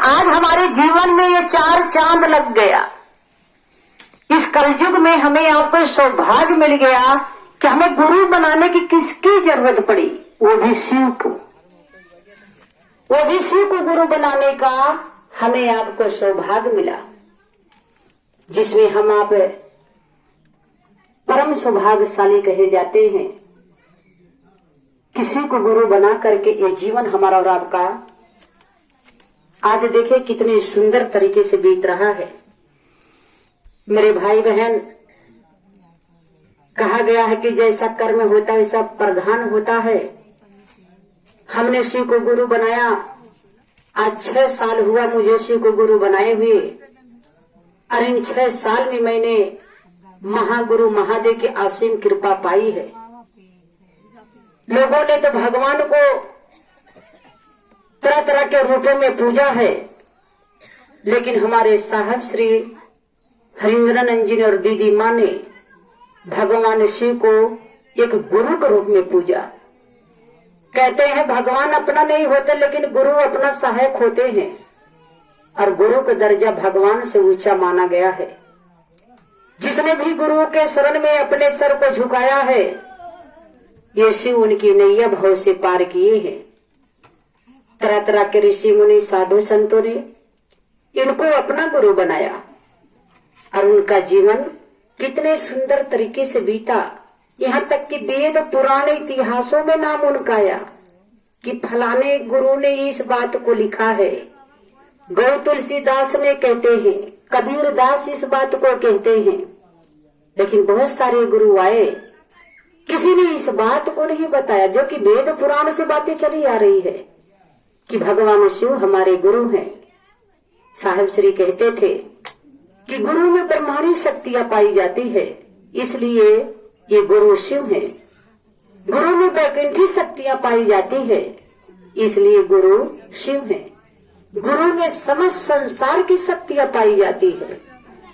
आज हमारे जीवन में ये 4 चांद लग गया। इस कलयुग में हमें आपको सौभाग्य मिल गया कि हमें गुरु बनाने की किसकी जरूरत पड़ी, वो भी शिव को। वो भी शिव को गुरु बनाने का हमें आपको सौभाग्य मिला, जिसमें हम आप परम सौभाग्यशाली कहे जाते हैं। किसी को गुरु बना करके ये जीवन हमारा और आपका आज देखिए कितने सुंदर तरीके से बीत रहा है। मेरे भाई बहन, कहा गया है कि जैसा कर्म होता है वैसा प्रधान होता है। हमने शिव को गुरु बनाया। आज 6 साल हुआ मुझे शिव को गुरु बनाए हुए, और इन 6 साल में मैंने महागुरु महादेव की असीम कृपा पाई है। लोगों ने तो भगवान को तरह तरह के रूपों में पूजा है, लेकिन हमारे साहब श्री हरिंद्रानंद जी और दीदी माँ ने भगवान शिव को एक गुरु के रूप में पूजा। कहते हैं भगवान अपना नहीं होते, लेकिन गुरु अपना सहायक होते हैं, और गुरु का दर्जा भगवान से ऊंचा माना गया है। जिसने भी गुरु के शरण में अपने सर को झुकाया है, ये शिव उनकी नैया भव से पार किए हैं। तरह तरह के ऋषि मुनि साधु संतों ने इनको अपना गुरु बनाया, और उनका जीवन कितने सुंदर तरीके से बीता। यहाँ तक कि वेद पुराने इतिहासों में नाम उनका आया कि फलाने गुरु ने इस बात को लिखा है। गौ तुलसीदास ने कहते हैं, कबीर दास इस बात को कहते हैं। लेकिन बहुत सारे गुरु आए, किसी ने इस बात को नहीं बताया, जो कि वेद पुराण से बातें चली आ रही है कि भगवान शिव हमारे गुरु हैं। साहिब श्री कहते थे कि गुरु में ब्रह्मांडी शक्तियां पाई जाती है, इसलिए ये गुरु शिव है। गुरु में वैकुंठी शक्तियां पाई जाती है, इसलिए गुरु शिव है। गुरु में समस्त संसार की शक्तियां पाई जाती है,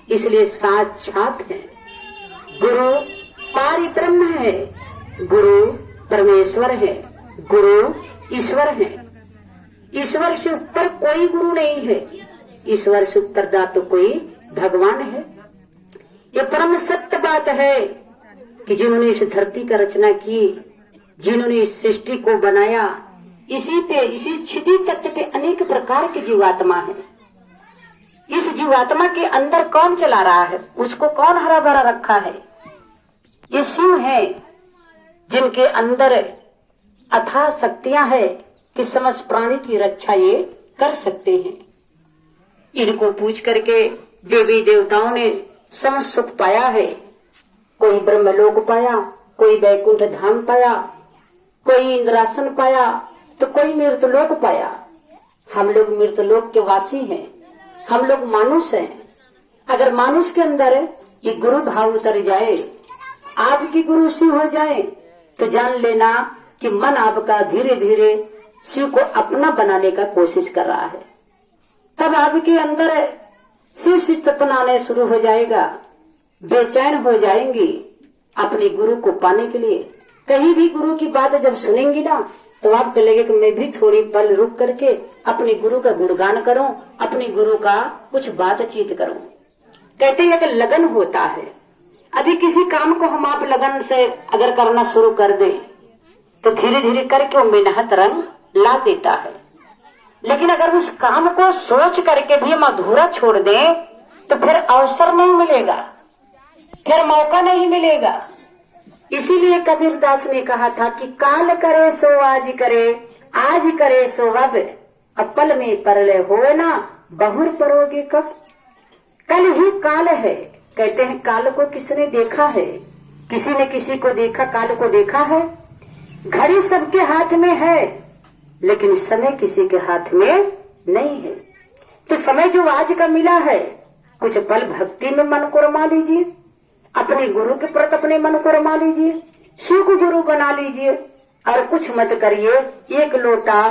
इसलिए साक्षात है। गुरु पारि ब्रह्म है, गुरु परमेश्वर है, गुरु ईश्वर है। ईश्वर से ऊपर कोई गुरु नहीं है, ईश्वर से ऊपर दाता कोई भगवान है। ये परम सत्य बात है कि जिन्होंने इस धरती का रचना की, जिन्होंने इस सृष्टि को बनाया, इसी क्षिति तत्व पे अनेक प्रकार की जीवात्मा है। इस जीवात्मा के अंदर कौन चला रहा है, उसको कौन हरा भरा रखा है? ये शिव है, जिनके अंदर अथाह शक्तियां है कि समस्त प्राणी की रक्षा ये कर सकते हैं। इनको पूछ करके देवी देवताओं ने समस्त सुख पाया है। कोई ब्रह्मलोक पाया, कोई वैकुंठ धाम पाया, कोई इंद्रासन पाया, तो कोई मृतलोक पाया। हम लोग मृतलोक के वासी हैं, हम लोग मानुष हैं। अगर मानुष के अंदर ये गुरु भाव उतर जाए, आपकी गुरु शिव हो जाए, तो जान लेना कि मन आपका धीरे धीरे शिव को अपना बनाने का कोशिश कर रहा है। तब आपके अंदर शिव चित्तपन आने शुरू हो जाएगा, बेचैन हो जाएंगी अपने गुरु को पाने के लिए। कहीं भी गुरु की बात जब सुनेंगी ना, तो आपको लगे कि मैं भी थोड़ी पल रुक करके अपने गुरु का गुणगान करूं, अपने गुरु का कुछ बातचीत करूं। कहते हैं कि लगन होता है। अभी किसी काम को हम आप लगन से अगर करना शुरू कर दें, तो धीरे धीरे करके वो मेहनत रंग ला देता है। लेकिन अगर उस काम को सोच करके भी हम अधूरा छोड़ दें, तो फिर अवसर नहीं मिलेगा, फिर मौका नहीं मिलेगा। इसीलिए कबीर दास ने कहा था कि काल करे सो आज करे, आज करे सो अब पल में परले हो ना, बहुर परोगे कब। कल ही काल है। कहते हैं काल को किसने देखा है? किसी ने किसी को देखा, काल को देखा है? घड़ी सबके हाथ में है, लेकिन समय किसी के हाथ में नहीं है। तो समय जो आज का मिला है, कुछ पल भक्ति में मन को रमा लीजिए, अपने गुरु के प्रति अपने मन को रमा लीजिए, शिव को गुरु बना लीजिए, और कुछ मत करिए। एक लोटा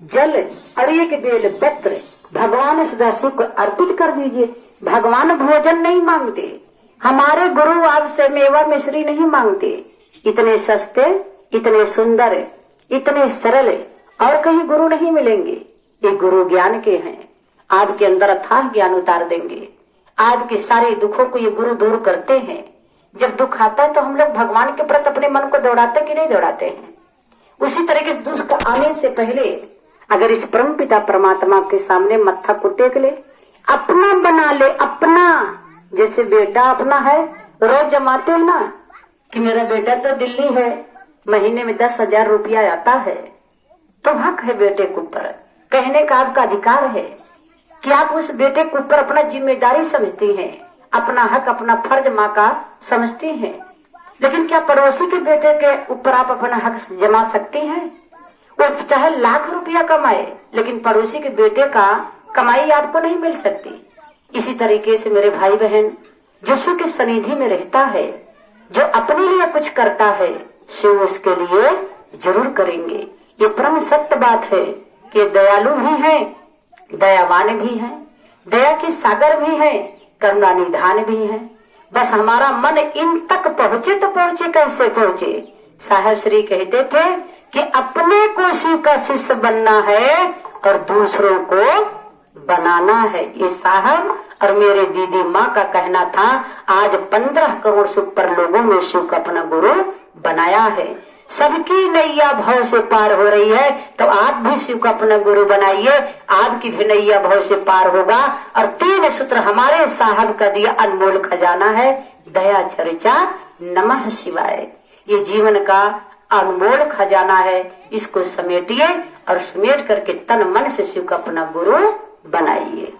जल और एक बेल पत्र भगवान सदाशिव को अर्पित कर दीजिए। भगवान भोजन नहीं मांगते, हमारे गुरु आपसे मेवा मिश्री नहीं मांगते। इतने सस्ते, इतने सुंदर, इतने सरल और कहीं गुरु नहीं मिलेंगे। ये गुरु ज्ञान के हैं। आपके अंदर अथाह ज्ञान उतार देंगे। आपके सारे दुखों को ये गुरु दूर करते हैं। जब दुख आता है तो हम लोग भगवान के प्रति अपने मन को दौड़ाते कि नहीं दौड़ाते हैं। उसी तरीके से दुख आने से पहले अगर इस परम पिता परमात्मा के सामने मत्था को टेक ले, अपना बना ले, अपना, जैसे बेटा अपना है, रोज जमाते हैं ना कि मेरा बेटा तो दिल्ली है, महीने में 10,000 रुपया आता है, तो हक है बेटे के ऊपर, कहने का आपका अधिकार है कि आप उस बेटे के ऊपर अपना जिम्मेदारी समझती हैं, अपना हक, अपना फर्ज माँ का समझती हैं। लेकिन क्या पड़ोसी के बेटे के ऊपर आप अपना हक जमा सकती हैं? वो चाहे लाख रुपया कमाए, लेकिन पड़ोसी के बेटे का कमाई आपको नहीं मिल सकती। इसी तरीके से मेरे भाई बहन, जो शिव की सनिधि में रहता है, जो अपने लिए कुछ करता है, शिव उसके लिए जरूर करेंगे। ये परम सत्य बात है कि दयालु भी हैं, दयावान भी हैं, दया के सागर भी हैं, करुणा निधान भी हैं। बस हमारा मन इन तक पहुँचे तो पहुँचे, कैसे पहुँचे? साहब श्री कहते थे कि अपने को शिव का शिष्य बनना है और दूसरों को बनाना है। ये साहब और मेरे दीदी माँ का कहना था। आज 15 करोड़ से ऊपर लोगों ने शिव का अपना गुरु बनाया है। सबकी नैया भाव से पार हो रही है, तो आप भी शिव का अपना गुरु बनाइए, आपकी भी नैया भाव से पार होगा। और 3 सूत्र हमारे साहब का दिया अनमोल खजाना है, दया चर्चा नमः शिवाय। ये जीवन का अनमोल खजाना है, इसको समेटिए और समेट करके तन मन से शिव का अपना गुरु बनाइए।